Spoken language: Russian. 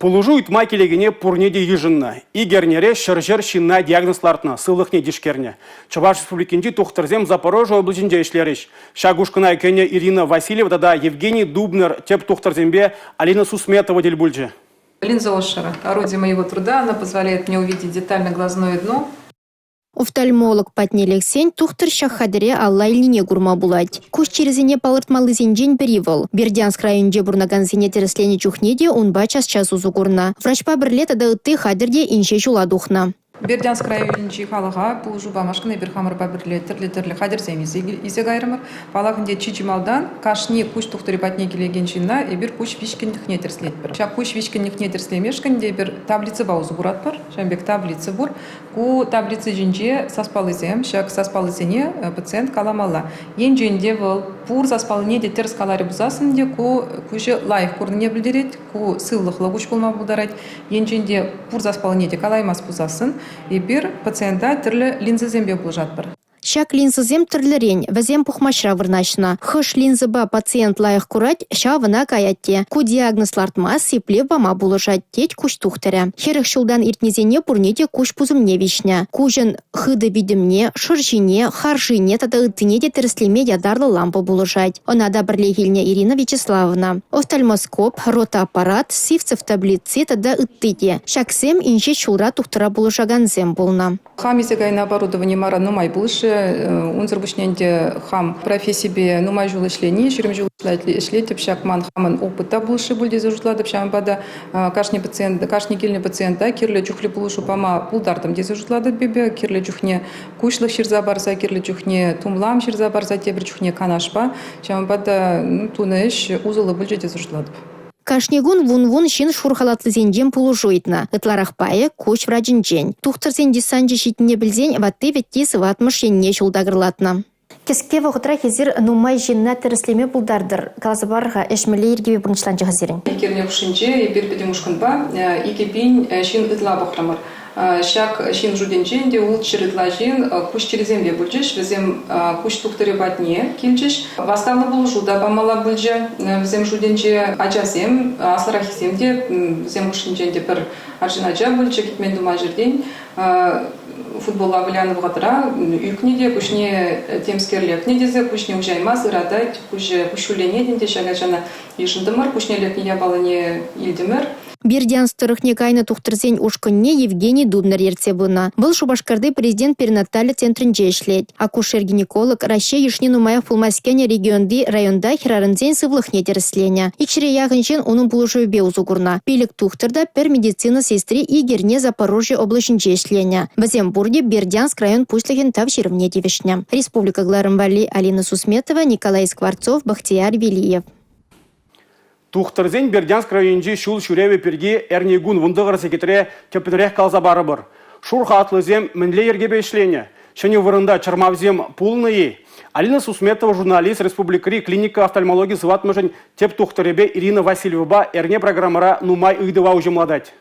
Пулужу итма келегіне пурнеде ежінні. Игернере шыржыр шинна диагнозлартына, сылықне дишкерне. Чуваш республикинде тухтырзем Запорожье облачынде ишлеріш. Шагушкына көне Ирина Васильева да Евгений Дубнер теп тухтырзембе Алина Сусметова дельбульджи. Линза Ошера. Орудие моего труда, она позволяет мне увидеть детально глазное дно. Офтальмолог Патнелек сен тухтыр шахадере алла илине гурма булать. Куш черезине палыртмалы зенжен беривол. Бердянск районде бурнаган зене тереслене чухнеде унба час узугурна. Врачпа бір лет адауты хадерде инше жула духна. Бердянск районынчи халыға бұл жуба машқыны бір хамырба бірле түрлі қадырсем изе ғайрымыр. Палағынде чичималдан кашни куш тухтыры патне келеген жинна бір куш вишкіндік не терслет бір. Шақ куш вишкіндік не терслемешкінде бір таблицы баузы бұрат бір. Шамбек таблицы бұр. Ку таблицы жинже саспалызем. Шақ саспалызене пациент каламалла. Ен жинде бұл пур саспалыне де терс калары бұзасынде ку кушы лайф көріне білдерет. Ку сыллықлы куш болма бұлдарайт. Ен жинде пур саспалыне де калаймас бұзасын. И бір пациентта түрлі линзазембе бұл жатпыр. Шак линзазем түрлерен, вазем пухмашра вырнашна. Хыш линзаба пациент лайық курать, ша вына каятте. Ку диагнозлартма сипле вама булышать теть куш тухтаря. Херых шулдан иртнезене пурнете куш пузымне вишня. Кужын хыды видимне, шыржине, харжине тада ытыне де терслеме ядарлы лампа булышать. Она да бірлегілне Ирина Вячеславовна. Офтальмоскоп, ротоаппарат, сивцев таблицы тада ыттыде. Шаксем инше шулра тухтара булышаганзем булна. Хамизе гайна оборудование мара нумай булышы. Унзырбушненде хам профессии нумай жул ишлени, ширим жул ишлет, шакман хаман опыта булышы бульде зажутлады, шамбада кашни пациент, кашни кильни пациента, кирле чухли булышу пама пулдартам де зажутлады бебе, кирле чухне кушлых ширза барса, кирле чухне тумлам ширза барса, тебр чухне канашпа, шамбада туныш узылы бульде де зажутлады. Кашнегун вун-вун шин шурхалатлы зендем пулужуйтна. Ытларах пае куч враджинчен. Тухтыр зенди санжи шитне білзен ватты веттесі ватмыш енне шулдагырлатна. Кеске вақытра хезір нумай жинна тереслеме бұлдардыр. Қалазыбарға әшмелі ергебе бұрыншыланчы хазерін. Керне вшинче, ебір бедем ушкынба, икепин шин ытла бақрамыр. Шак шин жуденченде ул чирытлажин куш черезембе бульджиш, везем куш тухтыры батне килчиш. Ваставны был жуда памала бульджа, везем жуденче ачасем, асларахисемде, везем кушинченде пер аржинача бульджа, китмен дума жерден. Футболла валяны вғатыра, үйкнеде кушне темскерлек недезе, кушне ужаймаз, ырадать, кушулене денде шагачана ешіндімір, кушне лекне ябалыне илдімір. Бердянстырых некайны тухтырзен ушкынне Евгений Дубнер ерцебына. Был Шубашкарды президент перинаталь центрінде ишлет. Акушер-гинеколог Россия ешне нумая фулмаскене регионды районда хирарынзен сывлыхне тереслене. Ичре яғыншен оның булышуебе узугурна. Пелік тухтырда пер медицина сестре Игерне Запорожье облачынже ишлене. Базембурге Бердянск район пуслыхен тавширывне девишне. Республика Гларымвали Алина Сусметова, Николай Скворцов, Бахтияр Велиев. Тухтырзен Бердянск районжи шул шүреве перге әрнегун вундығыр секретаре кепітерек қалза бары бір. Шурха атлызем мінле ергебе ішлене. Шыны вырында чармавзем пулные. Алина Сусметова, журналист Республикари клиника офтальмологии сыватмышын теп тухтыребе Ирина Васильева әрне программара нумай ыйдыва уже младать.